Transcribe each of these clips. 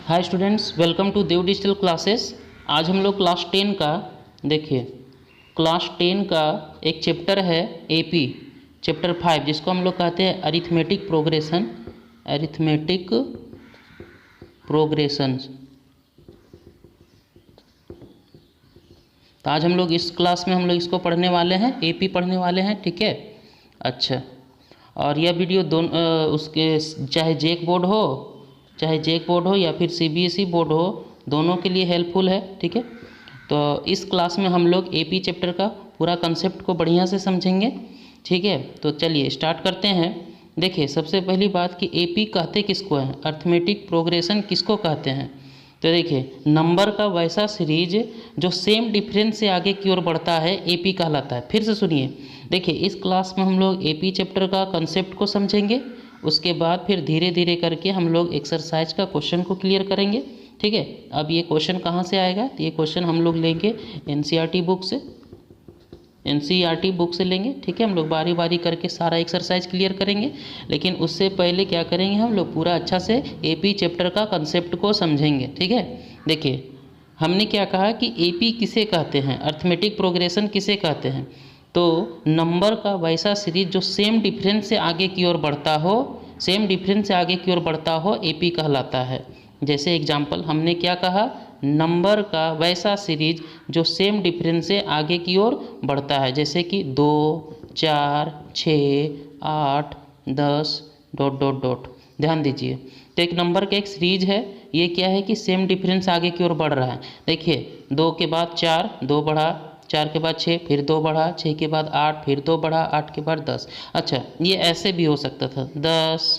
Hi students, welcome to Dev digital classes. आज हम लोग क्लास 10 का देखिए क्लास 10 का एक चैप्टर है एपी चैप्टर 5, जिसको हम लोग कहते हैं अरिथमेटिक प्रोग्रेशन। तो आज हम लोग इस क्लास में हम लोग इसको पढ़ने वाले हैं, एपी पढ़ने वाले हैं, ठीक है। अच्छा, और यह वीडियो दोनों उसके चाहे जेक बोर्ड हो या फिर सीबीएसई बोर्ड हो, दोनों के लिए हेल्पफुल है, ठीक है। तो इस क्लास में हम लोग एपी चैप्टर का पूरा कंसेप्ट को बढ़िया से समझेंगे, ठीक है। तो चलिए स्टार्ट करते हैं। देखिए, सबसे पहली बात कि एपी कहते किसको हैं, अरिथमेटिक प्रोग्रेशन किसको कहते हैं। तो देखिए, नंबर का वैसा सीरीज जो सेम डिफरेंस से आगे की ओर बढ़ता है एपी कहलाता है। फिर से सुनिए, देखिए इस क्लास में हम लोग एपी चैप्टर का कंसेप्ट को समझेंगे, उसके बाद फिर धीरे धीरे करके हम लोग एक्सरसाइज का क्वेश्चन को क्लियर करेंगे, ठीक है। अब ये क्वेश्चन कहाँ से आएगा, तो ये क्वेश्चन हम लोग लेंगे एनसीईआरटी बुक से लेंगे, ठीक है। हम लोग बारी बारी करके सारा एक्सरसाइज क्लियर करेंगे, लेकिन उससे पहले क्या करेंगे, हम लोग पूरा अच्छा से एपी चैप्टर का कंसेप्ट को समझेंगे, ठीक है। देखिए, हमने क्या कहा कि एपी किसे कहते हैं, अरिथमेटिक प्रोग्रेशन किसे कहते हैं। तो नंबर का वैसा सीरीज जो सेम डिफरेंस से आगे की ओर बढ़ता हो, एपी कहलाता है। जैसे एग्जाम्पल हमने क्या कहा, नंबर का वैसा सीरीज जो सेम डिफरेंस से आगे की ओर बढ़ता है, जैसे कि 2, 4, 6, 8, 10 ... ध्यान दीजिए, तो एक नंबर का एक सीरीज है, ये क्या है कि सेम डिफरेंस आगे की ओर बढ़ रहा है। देखिए, 2 के बाद 4, 2 बढ़ा, 4 के बाद 6, फिर 2 बढ़ा, 6 के बाद 8, फिर 2 बढ़ा, 8 के बाद 10। अच्छा, ये ऐसे भी हो सकता था 10,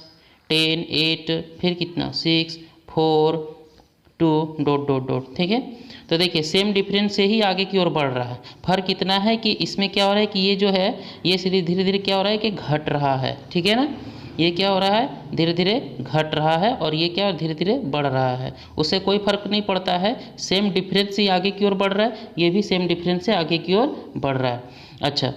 10, 8, फिर कितना 6, 4, 2 ... ठीक है। तो देखिए, सेम डिफरेंस से ही आगे की ओर बढ़ रहा है। फर्क कितना है कि इसमें क्या हो रहा है कि ये जो है ये सीरीज धीरे धीरे क्या हो रहा है कि घट रहा है, ठीक है ना। ये क्या हो रहा है, धीरे धीरे घट रहा है, और ये क्या धीरे धीरे बढ़ रहा है। उससे कोई फर्क नहीं पड़ता है, सेम डिफरेंस से आगे की ओर बढ़ रहा है, ये भी सेम डिफरेंस से आगे की ओर बढ़ रहा है। अच्छा,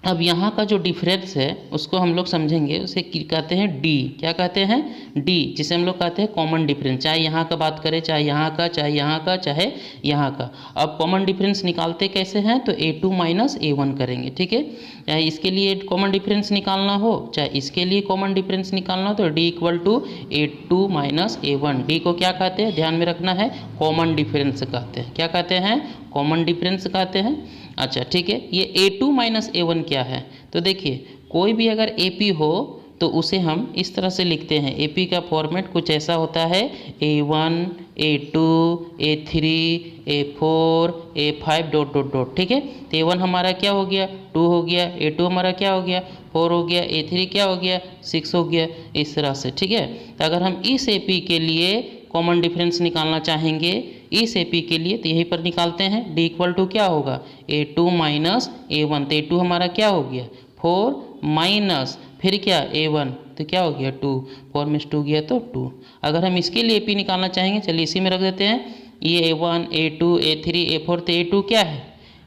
अब यहाँ का जो डिफरेंस है उसको हम लोग समझेंगे, उसे कहते हैं डी। क्या कहते हैं, डी, जिसे हम लोग कहते हैं कॉमन डिफरेंस। चाहे यहाँ का बात करें, चाहे यहाँ का, चाहे यहाँ का, चाहे यहाँ का। अब कॉमन डिफरेंस निकालते कैसे हैं, तो a2 माइनस a1 करेंगे, ठीक है। चाहे इसके लिए कॉमन डिफरेंस निकालना हो, चाहे इसके लिए कॉमन डिफरेंस निकालना हो, तो d equal to a2 minus a1। D को क्या कहते हैं, ध्यान में रखना है, कॉमन डिफरेंस कहते हैं। क्या कहते हैं, कॉमन डिफरेंस कहते हैं। अच्छा, ठीक है। ये a2 माइनस a1 क्या है, तो देखिए कोई भी अगर AP हो तो उसे हम इस तरह से लिखते हैं। AP का फॉर्मेट कुछ ऐसा होता है, a1, a2, a3, a4, a5 ... ठीक है। तो a1 हमारा क्या हो गया, 2 हो गया, a2 हमारा क्या हो गया, 4 हो गया, a3 क्या हो गया, 6 हो गया, इस तरह से, ठीक है। तो अगर हम इस AP के लिए कॉमन डिफरेंस निकालना चाहेंगे, इस AP के लिए, तो यहीं पर निकालते हैं। d इक्वल टू क्या होगा, a2 माइनस a1। तो a2 हमारा क्या हो गया, 4 माइनस फिर क्या a1, तो क्या हो गया 2, 4 में 2 गया तो 2। अगर हम इसके लिए AP निकालना चाहेंगे, चलिए इसी में रख देते हैं। ये a1, a2, a3, a4, तो a2 क्या है,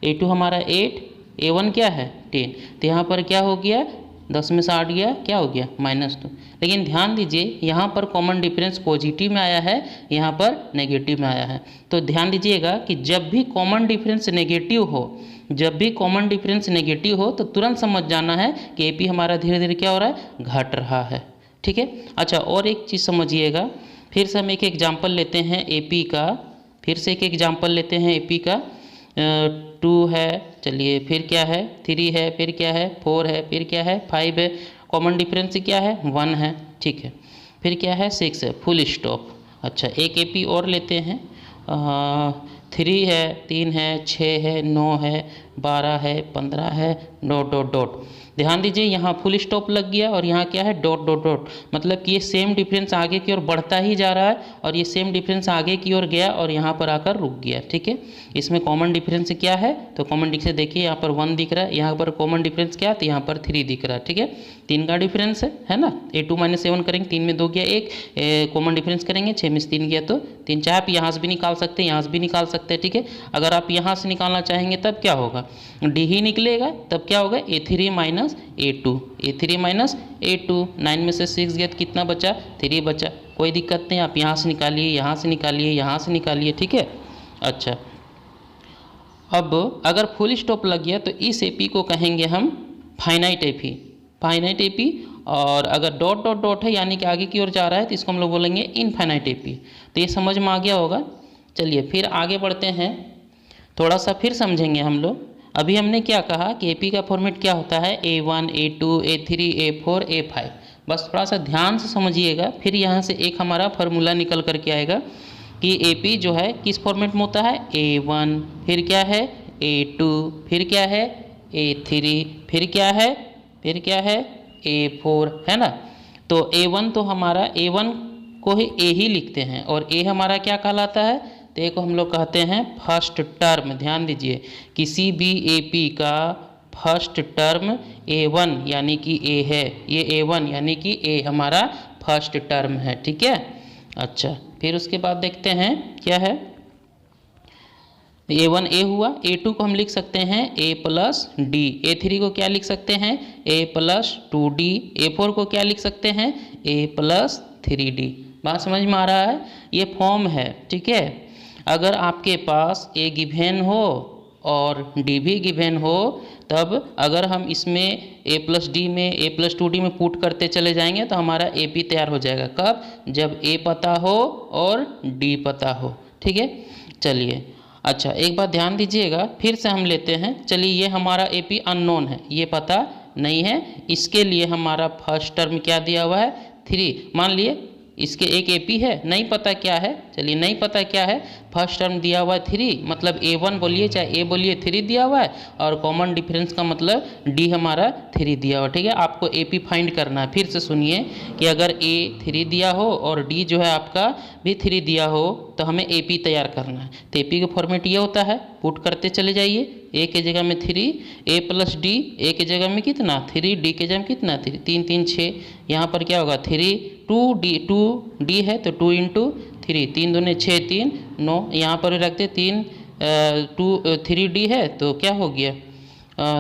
a2 हमारा 8, a1 क्या है 10। तो यहाँ पर क्या हो गया, 10 में से 8 गया, क्या हो गया -2। लेकिन ध्यान दीजिए, यहाँ पर कॉमन डिफरेंस पॉजिटिव में आया है, यहाँ पर नेगेटिव में आया है। तो ध्यान दीजिएगा कि जब भी कॉमन डिफरेंस नेगेटिव हो, तो तुरंत समझ जाना है कि AP हमारा धीरे धीरे क्या हो रहा है, घट रहा है, ठीक है। अच्छा, और एक चीज़ समझिएगा, फिर से हम एक एग्जाम्पल लेते हैं AP का, AP का 2 है, चलिए फिर क्या है, 3 है, फिर क्या है, 4 है, फिर क्या है, 5 है। कॉमन डिफरेंस क्या है, 1 है, ठीक है। फिर क्या है, 6 है, फुल स्टॉप। अच्छा, एक AP और लेते हैं, 3 है, 3 है, 6 है, 9 है, 12 है, 15 है, डॉट डॉट डॉट। ध्यान दीजिए यहाँ फुल स्टॉप लग गया और यहाँ क्या है, डॉट डॉट डॉट। मतलब कि ये सेम डिफरेंस आगे की ओर बढ़ता ही जा रहा है और ये सेम डिफरेंस आगे की ओर गया और यहाँ पर आकर रुक गया। ठीक है, इसमें कॉमन डिफरेंस क्या है, तो कॉमन डिफरेंस देखिए यहाँ पर 1 दिख रहा है, यहाँ पर कॉमन डिफरेंस क्या है, तो यहाँ पर 3 दिख रहा है। ठीक है, 3 का डिफरेंस है ना। A2 - 7 करेंगे, 3 में 2 गया 1, कॉमन डिफरेंस करेंगे 6 में से 3 गया तो 3। चाहे आप यहाँ से भी निकाल सकते हैं, यहाँ से भी निकाल सकते हैं। ठीक है, अगर आप यहाँ से निकालना चाहेंगे तब क्या होगा, डी ही निकलेगा, तब क्या होगा A3 - A2, A3 - A2। 9 में से 6 गया तो कितना बचा, 3 बचा। कोई दिक्कत नहीं, आप यहाँ से निकालिए, यहाँ से निकालिए, यहाँ से निकालिए। ठीक है, अच्छा अब अगर फुल स्टॉप लग गया तो इस एपी को कहेंगे हम फाइनाइट एपी, फाइनाइट एपी। और अगर डॉट डॉट डॉट है यानी कि आगे की ओर जा रहा है तो इसको हम लोग बोलेंगे इनफाइनाइट एपी। तो ये समझ में आ गया होगा। चलिए फिर आगे बढ़ते हैं, थोड़ा सा फिर समझेंगे हम लोग। अभी हमने क्या कहा कि एपी का फॉर्मेट क्या होता है, A1 A2 A3 A4 A5। बस थोड़ा सा ध्यान से समझिएगा, फिर यहाँ से एक हमारा फार्मूला निकल करके आएगा कि एपी जो है किस फॉर्मेट में होता है, A1 फिर क्या है A2 फिर क्या है A3 फिर क्या है A4, है ना। तो A1 तो हमारा A1 को ही A ही लिखते हैं और A हमारा क्या कहलाता है, तो A को हम लोग कहते हैं फर्स्ट टर्म। ध्यान दीजिए, किसी भी एपी का फर्स्ट टर्म A1 यानी कि A है, ये A1 यानी कि A हमारा फर्स्ट टर्म है। ठीक है, अच्छा फिर उसके बाद देखते हैं क्या है, A1 A हुआ, A2 को हम लिख सकते हैं A + D, A3 को क्या लिख सकते हैं A + 2D, A4 को क्या लिख सकते हैं A + 3D। बात समझ में आ रहा है, ये फॉर्म है। ठीक है, अगर आपके पास A गिवेन हो और D भी गिवेन हो, तब अगर हम इसमें A + D में A + 2D में पुट करते चले जाएंगे तो हमारा AP तैयार हो जाएगा। कब, जब A पता हो और D पता हो। ठीक है, चलिए अच्छा एक बात ध्यान दीजिएगा, फिर से हम लेते हैं। चलिए ये हमारा AP अननोन है, ये पता नहीं है, इसके लिए हमारा फर्स्ट टर्म क्या दिया हुआ है 3। मान लिए इसके एक एपी है, नहीं पता क्या है, चलिए नहीं पता क्या है, फर्स्ट टर्म दिया हुआ है 3, मतलब A1 बोलिए चाहे A बोलिए 3 दिया हुआ है और कॉमन डिफरेंस का मतलब D हमारा 3 दिया हुआ है। ठीक है, आपको एपी फाइंड करना है। फिर से सुनिए कि अगर A 3 दिया हो और D जो है आपका भी 3 दिया हो तो हमें एपी तैयार करना है। तो एपी का फॉर्मेट ये होता है, पुट करते चले जाइए, A के जगह में 3, A + D, A के जगह में कितना 3, D के जगह में कितना 3, 3 3 6, यहाँ पर क्या होगा 3, 2D है तो 2 × 3, 3 दूने 6 3 9, यहाँ पर रख दे 3 3D है तो क्या हो गया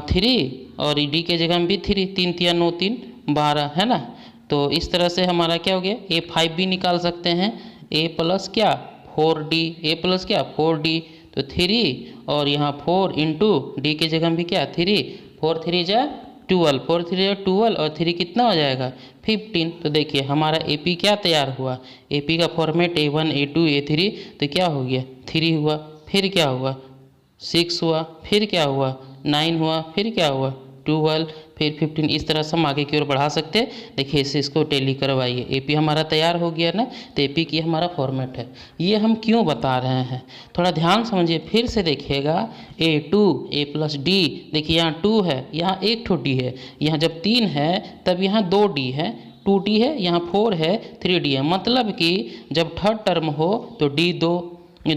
3 और D के जगह में भी 3, 3 3 9 3 12, है ना। तो इस तरह से हमारा क्या हो गया, A5 भी निकाल सकते हैं, A + क्या 4D, A + क्या 4D, तो 3 और यहाँ 4 × D के जगह में भी क्या 3, 4 3 जा 12, 4 3 जा 12 और 3 कितना हो जाएगा 15। तो देखिए हमारा एपी क्या तैयार हुआ, एपी का फॉर्मेट A1 A2 A3, तो क्या हो गया 3 हुआ, फिर क्या हुआ 6 हुआ, फिर क्या हुआ 9 हुआ, फिर क्या हुआ 12, फिर 15। इस तरह से हम आगे की ओर बढ़ा सकते हैं। देखिए इसको टैली करवाइए, एपी हमारा तैयार हो गया ना। तो एपी की हमारा फॉर्मेट है। ये हम क्यों बता रहे हैं, थोड़ा ध्यान समझिए, फिर से देखिएगा A2 A + D, देखिए यहाँ 2 है, यहाँ एक ठो D है, यहाँ जब 3 है तब यहाँ 2D है, 2D है, यहाँ 4 है, 3D है। मतलब कि जब थर्ड टर्म हो तो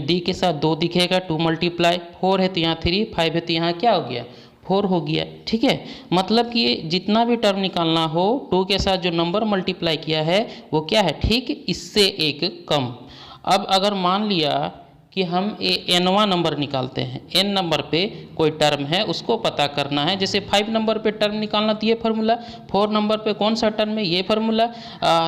D के साथ 2 दिखेगा, 2 × 4 है तो यहाँ 3, 5 है तो यहाँ क्या हो गया 4 हो गया। ठीक है, मतलब कि जितना भी टर्म निकालना हो 2 के साथ जो नंबर मल्टीप्लाई किया है वो क्या है, ठीक इससे एक कम। अब अगर मान लिया कि हम nवां नंबर निकालते हैं, n नंबर पे कोई टर्म है उसको पता करना है, जैसे 5 नंबर पे टर्म निकालना तो ये फार्मूला, 4 नंबर पे कौन सा टर्म है ये फार्मूला,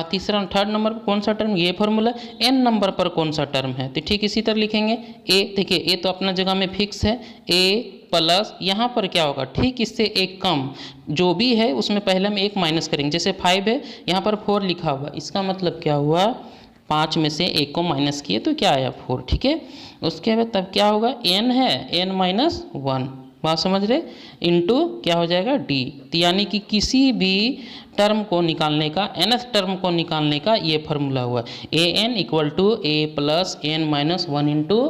थर्ड नंबर पे कौन सा टर्म ये फार्मूला, n नंबर पर कौन सा टर्म है, तो ठीक इसी तरह लिखेंगे। a, देखिए a तो अपना जगह में फिक्स है, a प्लस यहाँ पर क्या होगा, ठीक इससे एक कम जो भी है उसमें पहले हम एक माइनस करेंगे, जैसे 5 है यहाँ पर 4 लिखा हुआ, इसका मतलब क्या हुआ 5 में से 1 को माइनस किए तो क्या आया 4। ठीक है, उसके बाद तब क्या होगा n है, n - 1, बात समझ रहे, इंटू क्या हो जाएगा d। तो यानी कि किसी भी टर्म को निकालने का, nth टर्म को निकालने का ये फार्मूला हुआ, an = a + n - 1 ×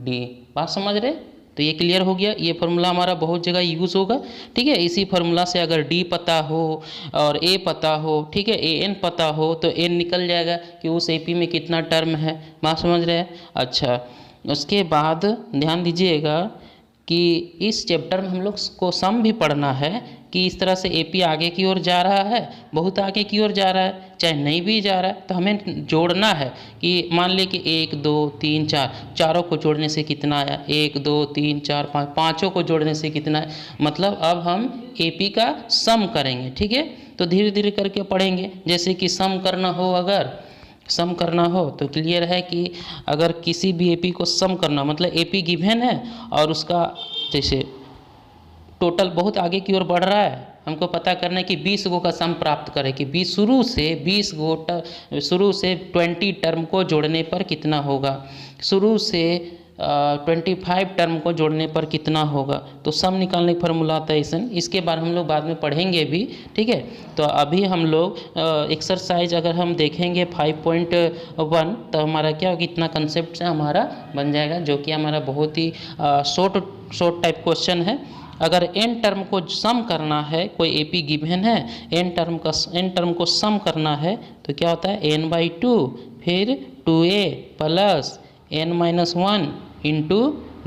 d। बात समझ रहे, तो ये क्लियर हो गया। ये फार्मूला हमारा बहुत जगह यूज़ होगा, ठीक है। इसी फार्मूला से अगर डी पता हो और ए पता हो, ठीक है, ए एन पता हो, तो एन निकल जाएगा कि उस एपी में कितना टर्म है। बात समझ रहे हैं? अच्छा, उसके बाद ध्यान दीजिएगा कि इस चैप्टर में हम लोग को सम भी पढ़ना है कि इस तरह से एपी आगे की ओर जा रहा है, बहुत आगे की ओर जा रहा है, चाहे नहीं भी जा रहा है, तो हमें जोड़ना है कि मान लें कि 1 2 3 4, चारों को जोड़ने से कितना आया, 1 2 3 4 5, पाँचों को जोड़ने से कितना है, मतलब अब हम एपी का सम करेंगे, ठीक है। तो धीरे धीरे करके पढ़ेंगे। जैसे कि सम करना हो, अगर सम करना हो तो क्लियर है कि अगर किसी भी एपी को सम करना, मतलब एपी गिवन है और उसका जैसे टोटल बहुत आगे की ओर बढ़ रहा है, हमको पता करना है कि 20 गो का सम प्राप्त करें कि 20 शुरू से 20 टर्म को जोड़ने पर कितना होगा, शुरू से 25 टर्म को जोड़ने पर कितना होगा। तो सम निकालने का फार्मूला आता है ऐसा। इसके बाद हम लोग बाद में पढ़ेंगे भी, ठीक है। तो अभी हम लोग एक्सरसाइज अगर हम देखेंगे 5.1 तो हमारा क्या होगा, इतना कंसेप्ट से हमारा बन जाएगा, जो कि हमारा बहुत ही शॉर्ट टाइप क्वेश्चन है। अगर n टर्म को सम करना है, कोई एपी गिवन है, n टर्म को सम करना है तो क्या होता है, n/2 फिर 2a plus n-1 into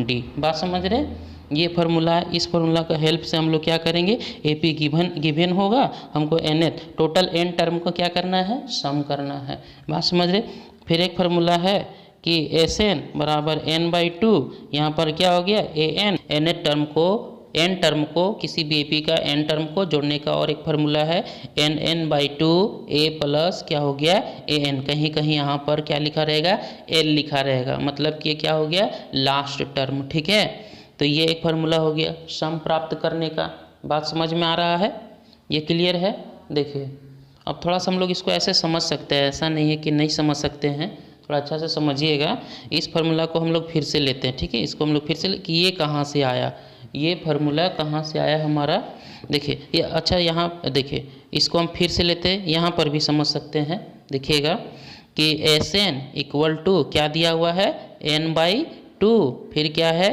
D. बात समझ रहे? ये फार्मूला है। इस फार्मूला का हेल्प से हम लोग क्या करेंगे, एपी गिवन होगा, हमको nth टोटल n टर्म को क्या करना है, सम करना है। बात समझ रहे? फिर एक फार्मूला है कि Sn बराबर n/2, यहाँ पर क्या हो गया, an, n टर्म को किसी भी एपी का n टर्म को जोड़ने का और एक फार्मूला है nn/2 a प्लस क्या हो गया, an। कहीं कहीं यहाँ पर क्या लिखा रहेगा, l लिखा रहेगा, मतलब कि क्या हो गया, लास्ट टर्म, ठीक है। तो ये एक फार्मूला हो गया सम प्राप्त करने का। बात समझ में आ रहा है? ये क्लियर है? देखिए अब थोड़ा सा हम लोग इसको ऐसे समझ सकते हैं, ऐसा नहीं है कि नहीं समझ सकते हैं, थोड़ा अच्छा से समझिएगा। इस फार्मूला को हम लोग फिर से लेते हैं, ठीक है। इसको हम लोग फिर से कि ये कहाँ से आया, ये फार्मूला कहाँ से आया हमारा, देखिए ये। अच्छा यहाँ देखिए, इसको हम फिर से लेते हैं, यहाँ पर भी समझ सकते हैं। देखिएगा कि Sn इक्वल टू क्या दिया हुआ है, n/2 फिर क्या है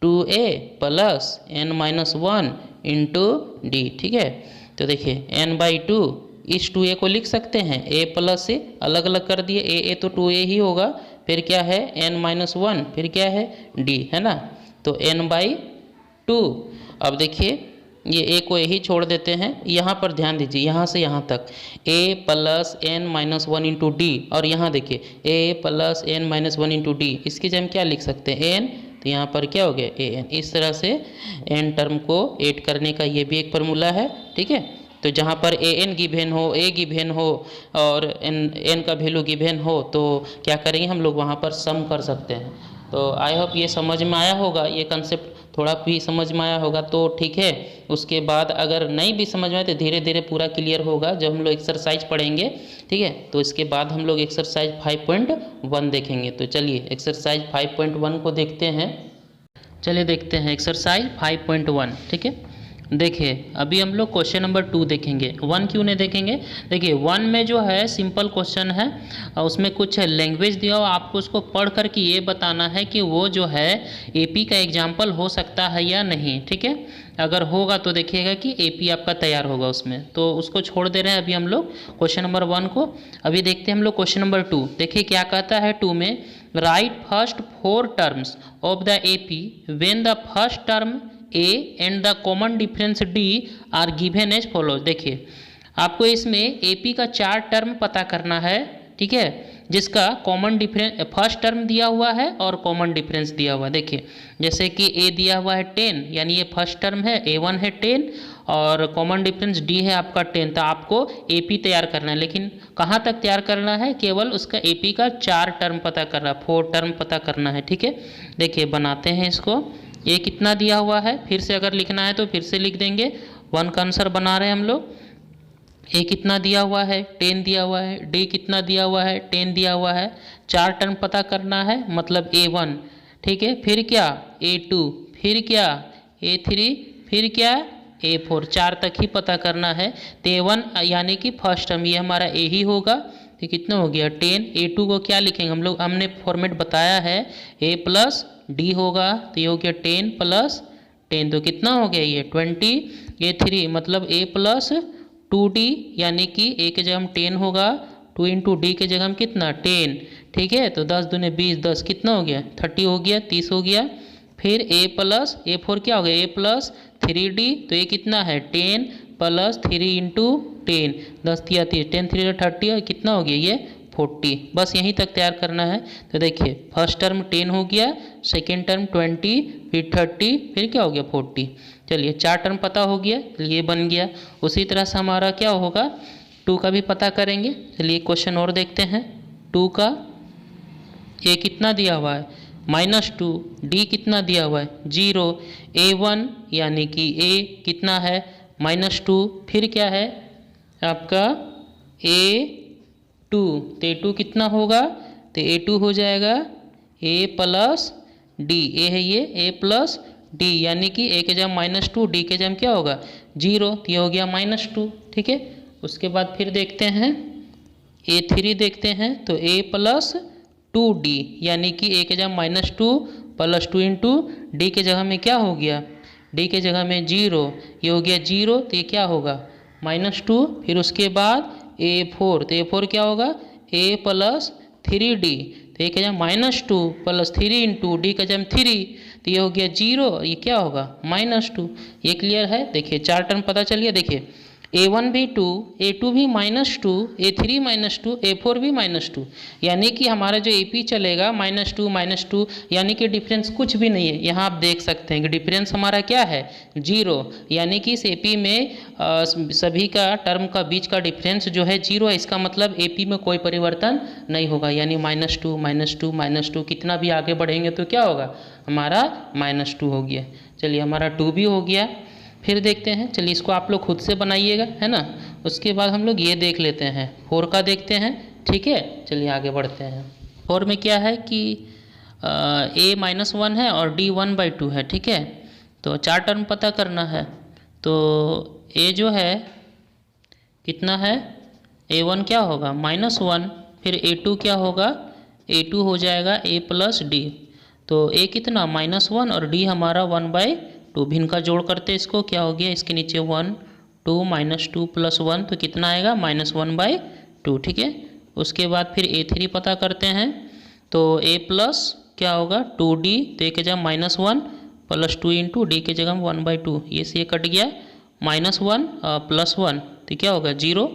2a plus n-1 into D, ठीक है। तो देखिए n/2, इस 2a को लिख सकते हैं, a प्लस से अलग अलग कर दिए, a तो 2a ही होगा, फिर क्या है n-1 फिर क्या है d, है ना। तो n/2। अब देखिए ये a को यही छोड़ देते हैं, यहाँ पर ध्यान दीजिए, यहाँ से यहाँ तक a plus n-1 into D, और यहाँ देखिए a plus n-1 into D, इसकी जगह हम क्या लिख सकते हैं, n, तो यहाँ पर क्या हो गया an। इस तरह से n टर्म को ऐड करने का ये भी एक फार्मूला है, ठीक है। तो जहाँ पर an गिवन हो, a गिवन हो और n का वैल्यू गिवन हो, तो क्या करेंगे हम लोग, वहाँ पर सम कर सकते हैं। तो आई होप ये समझ में आया होगा, ये कंसेप्ट थोड़ा भी समझ में आया होगा तो ठीक है। उसके बाद अगर नहीं भी समझ में आए तो धीरे धीरे पूरा क्लियर होगा जब हम लोग एक्सरसाइज पढ़ेंगे, ठीक है। तो इसके बाद हम लोग एक्सरसाइज 5.1 देखेंगे। तो चलिए एक्सरसाइज 5.1 को देखते हैं। चलिए देखते हैं एक्सरसाइज 5.1, ठीक है। देखिए अभी हम लोग क्वेश्चन नंबर 2 देखेंगे, 1 क्यों नहीं देखेंगे। देखिए 1 में जो है सिंपल क्वेश्चन है, उसमें कुछ लैंग्वेज दिया हो, आपको उसको पढ़ कर के ये बताना है कि वो जो है एपी का एग्जाम्पल हो सकता है या नहीं, ठीक है। अगर होगा तो देखिएगा कि एपी आपका तैयार होगा उसमें, तो उसको छोड़ दे रहे हैं अभी हम लोग क्वेश्चन नंबर 1 को। अभी देखते हैं हम लोग क्वेश्चन नंबर 2। देखिए क्या कहता है 2 में, write first 4 terms of the AP when the first term a and the common difference d are given as follows. देखिए आपको इसमें AP का 4 टर्म पता करना है, ठीक है, जिसका कॉमन डिफरेंस फर्स्ट टर्म दिया हुआ है और कॉमन डिफरेंस दिया हुआ है। देखिए जैसे कि A दिया हुआ है 10, यानी ये फर्स्ट टर्म है, A1 है 10 और कॉमन डिफरेंस D है आपका 10। तो आपको AP तैयार करना है, लेकिन कहाँ तक तैयार करना है, केवल उसका AP का 4 टर्म पता करना है, 4 टर्म पता करना है, ठीक है। देखिए बनाते हैं इसको। ये कितना दिया हुआ है, फिर से अगर लिखना है तो फिर से लिख देंगे। 1 का आंसर बना रहे हैं हम लोग। ए कितना दिया हुआ है, 10 दिया हुआ है, डी कितना दिया हुआ है, 10 दिया हुआ है। 4 टर्म पता करना है, मतलब A1, ठीक है, फिर क्या A2, फिर क्या A3, फिर क्या A4, 4 तक ही पता करना है। तो A1 यानी कि फर्स्ट टर्म, ये हमारा A ही होगा। तो कितना हो गया 10। A2 को क्या लिखेंगे हम लोग, हमने फॉर्मेट बताया है A प्लस डी होगा तो ये हो गया 10 प्लस 10, तो कितना हो गया ये 20, ये 3 मतलब a प्लस 2d, यानी कि a के जगह हम 10 होगा, 2 इंटू डी के जगह हम कितना 10, ठीक है। तो 10 दूने 20, 10 कितना हो गया 30 हो गया, 30 हो गया। फिर a प्लस a4 क्या हो गया a प्लस 3d, तो ये कितना है 10 प्लस 3 इंटू 10, 10 या 30, 10 3 30, कितना हो गया ये 40। बस यहीं तक तैयार करना है। तो देखिए फर्स्ट टर्म 10 हो गया, सेकेंड टर्म 20, फिर 30, फिर क्या हो गया 40। चलिए 4 टर्म पता हो गया, ये बन गया। उसी तरह से हमारा क्या होगा 2 का भी पता करेंगे। चलिए क्वेश्चन और देखते हैं। 2 का ए कितना दिया हुआ है -2, डी कितना दिया हुआ है 0, a1 यानी कि a कितना है -2, फिर क्या है आपका a2, तो a2 कितना होगा, तो a2 हो जाएगा a प्लस डी, ए है ये a प्लस डी, यानी कि a के जगह -2, डी के जगह क्या होगा 0, तो ये हो गया -2, ठीक है। उसके बाद फिर देखते हैं a3 देखते हैं, तो a प्लस 2d, यानी कि a के जगह -2 प्लस 2 इंटू डी के जगह में क्या हो गया, डी के जगह में 0, ये हो गया 0, तो ये क्या होगा -2। फिर उसके बाद a4, तो a4 क्या होगा a प्लस 3d, तो ये के जगह -2 प्लस 3 इंटू डी का जगह 3, तो ये हो गया 0, ये क्या होगा -2। ये क्लियर है। देखिए 4 टर्म पता चल गया। देखिए a1 भी 2, a2 भी -2, a3 -2, a4 भी -2, यानी कि हमारा जो AP चलेगा -2 -2, यानी कि डिफरेंस कुछ भी नहीं है। यहाँ आप देख सकते हैं कि डिफरेंस हमारा क्या है 0, यानी कि इस AP में सभी का टर्म का बीच का डिफरेंस जो है 0 है। इसका मतलब AP में कोई परिवर्तन नहीं होगा, यानी -2 -2 -2, कितना भी आगे बढ़ेंगे तो क्या होगा हमारा -2 हो गया। चलिए हमारा 2 भी हो गया। फिर देखते हैं, चलिए इसको आप लोग खुद से बनाइएगा, है ना। उसके बाद हम लोग ये देख लेते हैं 4 का देखते हैं, ठीक है। चलिए आगे बढ़ते हैं। 4 में क्या है कि a -1 है और d 1/2 है, ठीक है। तो 4 टर्म पता करना है। तो a जो है कितना है a1 क्या होगा -1, फिर a2 क्या होगा a2 हो जाएगा a प्लस डी, तो a कितना -1 और d हमारा 1/2, भिन्न का जोड़ करते इसको क्या हो गया, इसके नीचे 1 2 -2 प्लस 1, तो कितना आएगा -1/2, ठीक है। उसके बाद फिर a3 पता करते हैं, तो a प्लस क्या होगा 2d, तो एक जगह -1 प्लस 2 इंटू डी के जगह 1/2, ये से कट गया, -1 प्लस 1, तो क्या होगा 0।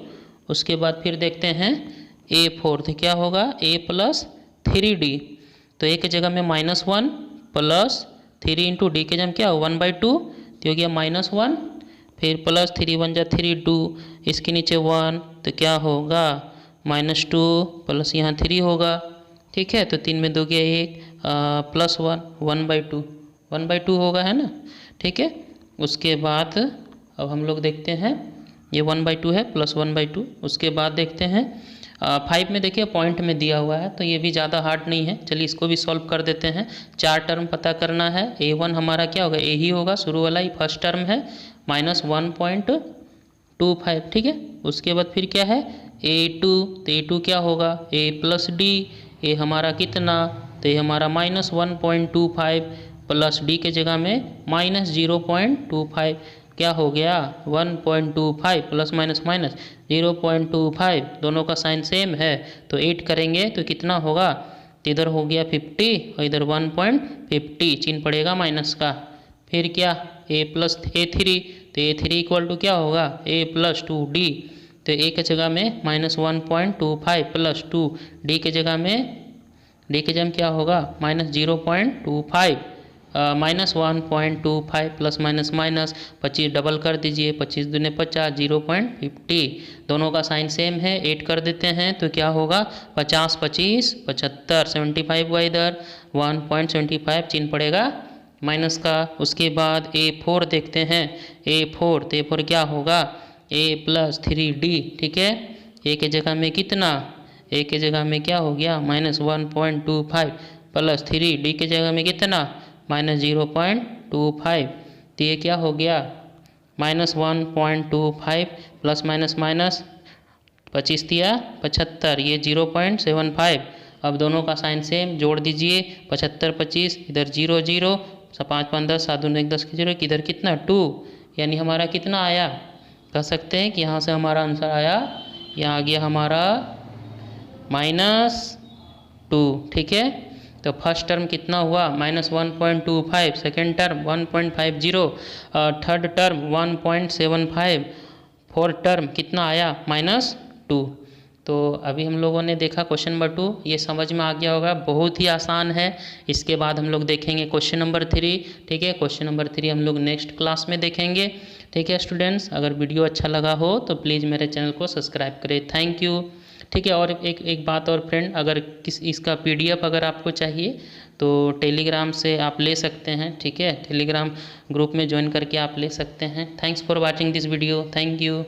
उसके बाद फिर देखते हैं a4, तो क्या होगा a प्लस 3d, तो एक जगह में -1 प्लस 3 इंटू डी के जगह क्या हो 1/2, तो हो गया -1, फिर प्लस 3 1 जा 3 2, इसके नीचे 1, तो क्या होगा -2 प्लस यहाँ 3 होगा, ठीक है। तो 3 में 2 गया 1, प्लस 1 1/2 होगा, है ना, ठीक है। उसके बाद अब हम लोग देखते हैं ये 1/2 है प्लस 1/2। उसके बाद देखते हैं 5 में देखिए पॉइंट में दिया हुआ है, तो ये भी ज़्यादा हार्ड नहीं है। चलिए इसको भी सॉल्व कर देते हैं। 4 टर्म पता करना है। a1 हमारा क्या होगा a ही होगा, शुरू वाला ही फर्स्ट टर्म है, -1.25, ठीक है। उसके बाद फिर क्या है a2, तो a2 क्या होगा a प्लस डी, ए हमारा कितना, तो ये हमारा -1.25 प्लस डी के जगह में -0.25, क्या हो गया 1.25 प्लस माइनस 0.25, दोनों का साइन सेम है, तो 8 करेंगे तो कितना होगा, तो इधर हो गया 50 और इधर 1.50, चिन्ह पड़ेगा माइनस का। फिर क्या a प्लस a3, तो a3 इक्वल टू क्या होगा a प्लस 2d, तो a के जगह में -1.25 प्लस 2, d के जगह क्या होगा -0.25, -1.25 प्लस माइनस 25 डबल कर दीजिए, 25 दूने 50, 0.50, दोनों का साइन सेम है, 8 कर देते हैं तो क्या होगा 50 25 75, 75 हुआ इधर 1.75, चिन्ह पड़ेगा माइनस का। उसके बाद a4 देखते हैं, a4 तो a4 क्या होगा a प्लस 3d, ठीक है। a के जगह में कितना, a के जगह में क्या हो गया -1.25 प्लस 3, d के जगह में कितना -0.25, तो ये क्या हो गया -1.25 प्लस माइनस 25 दिया 75, ये 0.75 अब दोनों का साइन सेम, जोड़ दीजिए 75 25, इधर 0 0, 5 5 10, 7 2 1 10 की 0, इधर कितना 2, यानी हमारा कितना आया, कह सकते हैं कि यहाँ से हमारा आंसर आया, यहाँ आ गया हमारा -2। ठीक है, तो फर्स्ट टर्म कितना हुआ -1.25, second term 1.50, third term 1.75, fourth term कितना आया -2। तो अभी हम लोगों ने देखा क्वेश्चन नंबर 2, ये समझ में आ गया होगा, बहुत ही आसान है। इसके बाद हम लोग देखेंगे क्वेश्चन नंबर 3। ठीक है, क्वेश्चन नंबर 3 हम लोग नेक्स्ट क्लास में देखेंगे। ठीक है स्टूडेंट्स, अगर वीडियो अच्छा लगा हो तो प्लीज़ मेरे चैनल को सब्सक्राइब करें। Thank you. ठीक है, और एक बात और फ्रेंड, अगर इसका PDF अगर आपको चाहिए तो टेलीग्राम से आप ले सकते हैं। ठीक है, टेलीग्राम ग्रुप में ज्वाइन करके आप ले सकते हैं। Thanks for watching this video. Thank you.